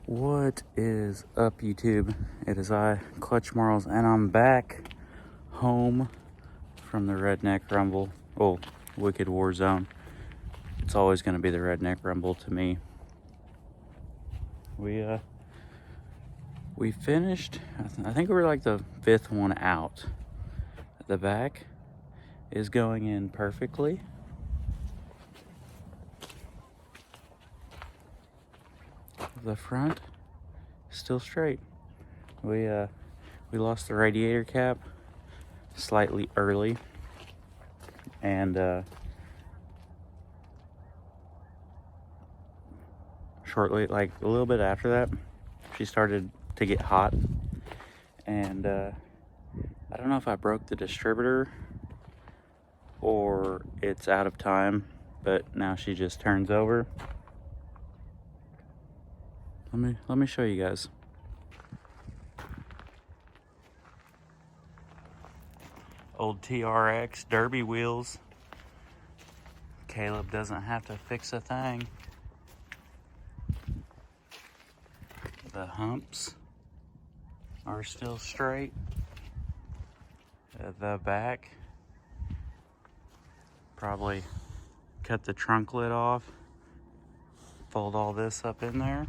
What is up, YouTube? It is I, Clutch Marles, and I'm back home from the Redneck Rumble. Oh, Wicked Warzone. It's always going to be the Redneck Rumble to me. We finished. I think we were like the fifth one out. The back is going in perfectly. The front still straight. We lost the radiator cap slightly early, and shortly, like a little bit after that, she started to get hot, and I don't know if I broke the distributor or it's out of time, but now she just turns over. Let me show you guys. Old TRX derby wheels. Caleb doesn't have to fix a thing. The humps are still straight. The back, probably cut the trunk lid off, fold all this up in there.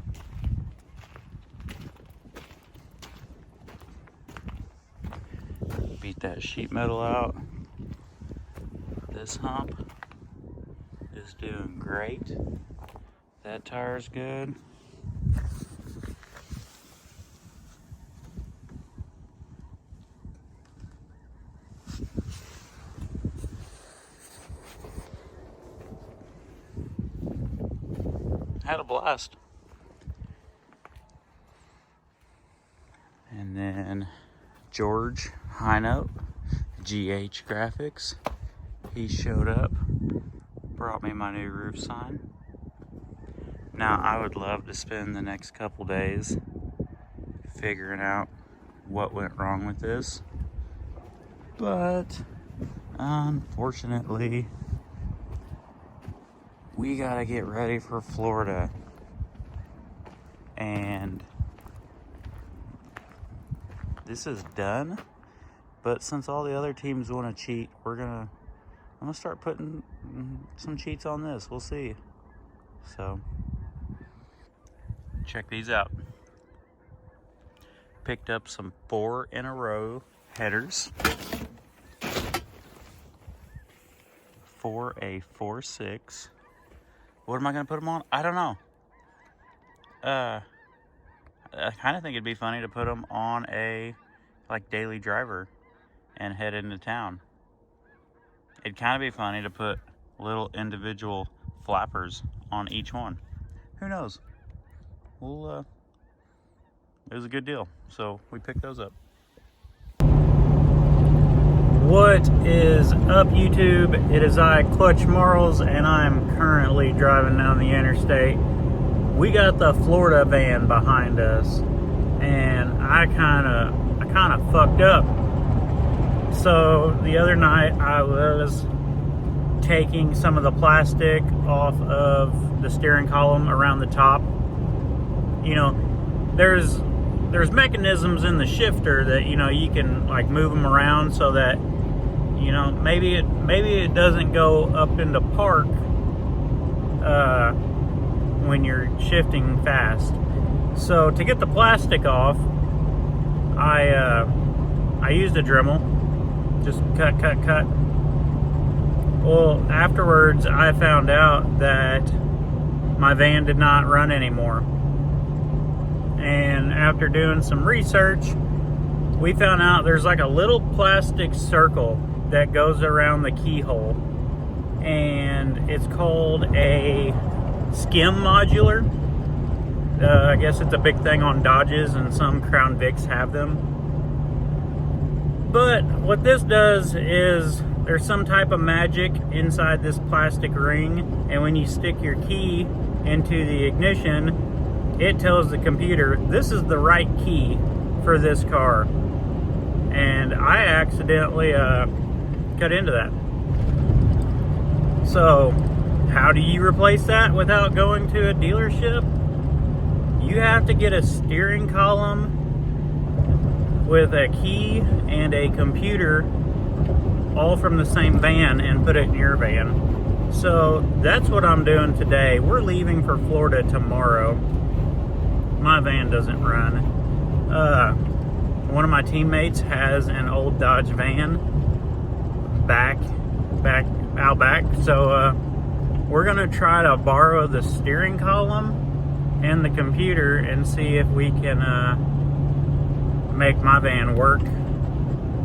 Beat that sheet metal out. This hump is doing great. That tire's good. Had a blast. And then George High Note, GH Graphics, he showed up, brought me my new roof sign. Now I would love to spend the next couple days figuring out what went wrong with this, but unfortunately we gotta get ready for Florida, and this is done. But since all the other teams want to cheat, I'm gonna start putting some cheats on this. We'll see. So check these out. Picked up some 4 in a row headers for a 4.6. What am I gonna put them on? I don't know. I kind of think it'd be funny to put them on a daily driver and head into town. It'd kind of be funny to put little individual flappers on each one. Who knows? Well, it was a good deal, so we picked those up. What is up, YouTube? It is I, Clutch Marles, and I'm currently driving down the interstate. We got the Florida van behind us, and I kind of fucked up. So the other night I was taking some of the plastic off of the steering column around the top. You know, there's mechanisms in the shifter that, you know, you can like move them around so that, you know, maybe it doesn't go up into park when you're shifting fast. So to get the plastic off, I used a Dremel. Just cut. Well, afterwards I found out that my van did not run anymore. And after doing some research, we found out there's like a little plastic circle that goes around the keyhole. And it's called a skim modular. I guess it's a big thing on Dodges, and some Crown Vics have them. But what this does is there's some type of magic inside this plastic ring, and when you stick your key into the ignition, it tells the computer this is the right key for this car. And I accidentally cut into that. So how do you replace that without going to a dealership? You have to get a steering column with a key and a computer all from the same van and put it in your van. So that's what I'm doing today. We're leaving for Florida tomorrow. My van doesn't run. One of my teammates has an old Dodge van out back. So we're gonna try to borrow the steering column and the computer and see if we can make my van work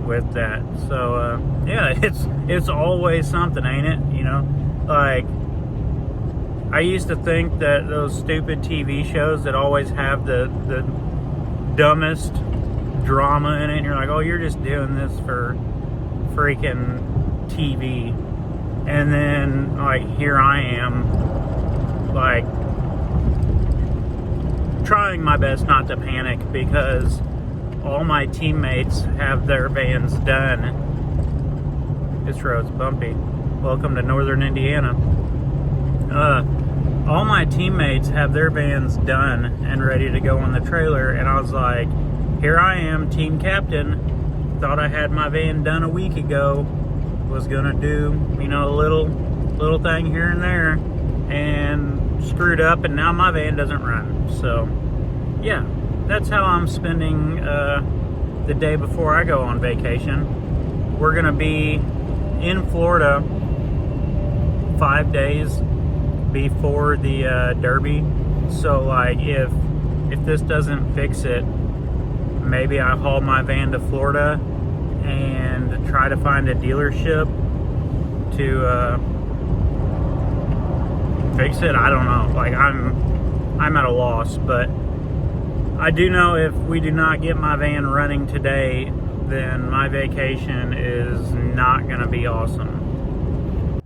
with that. So yeah, it's always something, ain't it? You know, like I used to think that those stupid TV shows that always have the dumbest drama in it, and you're like, oh, you're just doing this for freaking TV. And then like here I am, like trying my best not to panic because all my teammates have their vans done. This road's bumpy. Welcome to Northern Indiana. All my teammates have their vans done and ready to go on the trailer, and I was like, here I am, team captain. Thought I had my van done a week ago. Was gonna do, you know, a little thing here and there, and screwed up, and now my van doesn't run. So yeah, that's how I'm spending the day before I go on vacation. We're gonna be in Florida 5 days before the Derby. So like if this doesn't fix it, maybe I haul my van to Florida and try to find a dealership to fix it. I don't know. Like I'm at a loss, but I do know if we do not get my van running today, then my vacation is not gonna be awesome.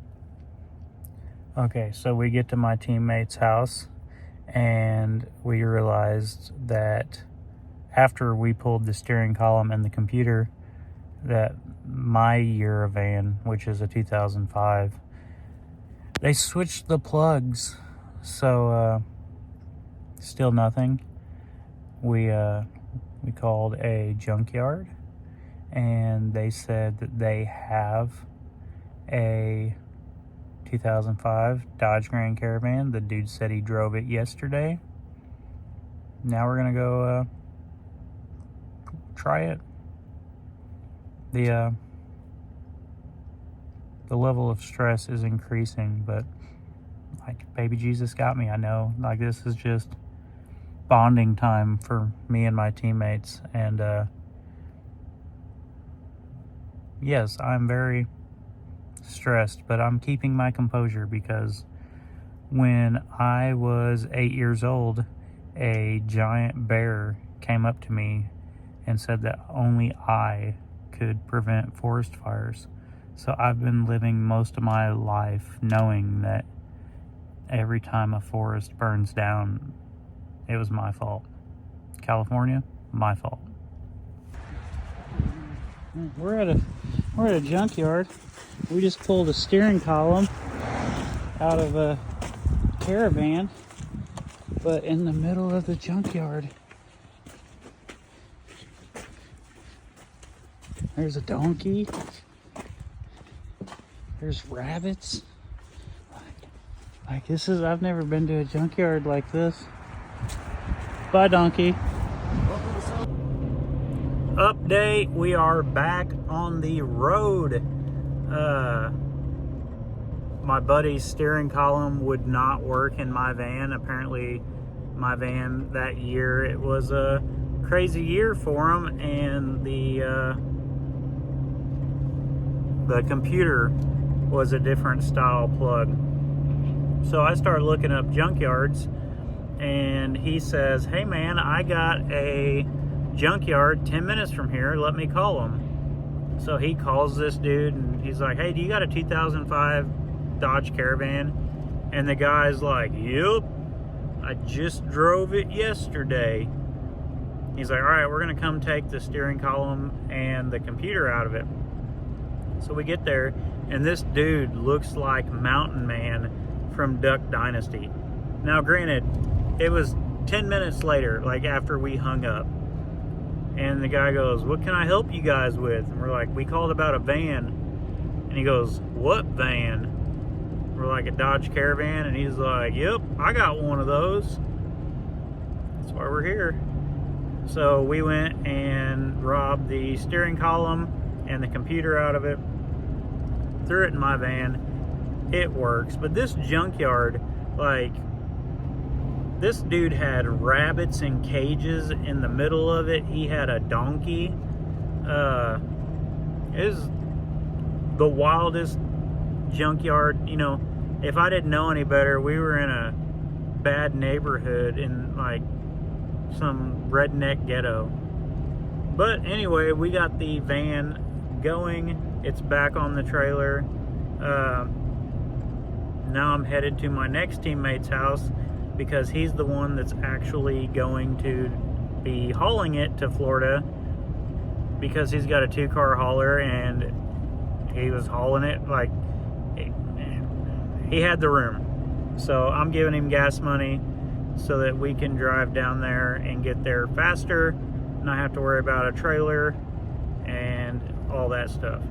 Okay, so we get to my teammate's house and we realized that after we pulled the steering column and the computer, that my year van, which is a 2005, they switched the plugs. So still nothing. We called a Junkyard, and they said that they have a 2005 Dodge Grand Caravan. The dude said he drove it yesterday. Now we're gonna go try it. The level of stress is increasing, but like baby Jesus got me. I know, like, this is just bonding time for me and my teammates, and yes, I'm very stressed, but I'm keeping my composure because when I was 8 years old, a giant bear came up to me and said that only I could prevent forest fires. So I've been living most of my life knowing that every time a forest burns down, it was my fault. California, my fault. We're at a junkyard. We just pulled a steering column out of a caravan, but in the middle of the junkyard, there's a donkey. There's rabbits. Like this is, I've never been to a junkyard like this. Bye, donkey. Update, we are back on the road. My buddy's steering column would not work in my van. Apparently my van that year, it was a crazy year for him, and the computer was a different style plug. So I started looking up junkyards, and he says, hey man, I got a junkyard 10 minutes from here, let me call him. So he calls this dude and he's like, hey, do you got a 2005 Dodge Caravan? And the guy's like, yep, I just drove it yesterday. He's like, all right, we're gonna come take the steering column and the computer out of it. So we get there, and this dude looks like Mountain Man from Duck Dynasty. Now granted, it was 10 minutes later, like after we hung up. And the guy goes, what can I help you guys with? And we're like, we called about a van. And he goes, what van? We're like, a Dodge Caravan. And he's like, yep, I got one of those. That's why we're here. So we went and robbed the steering column and the computer out of it. Threw it in my van. It works. But this junkyard, like, this dude had rabbits in cages in the middle of it. He had a donkey. It was the wildest junkyard. You know, if I didn't know any better, we were in a bad neighborhood in like some redneck ghetto. But anyway, we got the van going. It's back on the trailer. Now I'm headed to my next teammate's house, because he's the one that's actually going to be hauling it to Florida, because he's got a 2-car hauler and he was hauling it like he had the room. So I'm giving him gas money so that we can drive down there and get there faster, not have to worry about a trailer and all that stuff.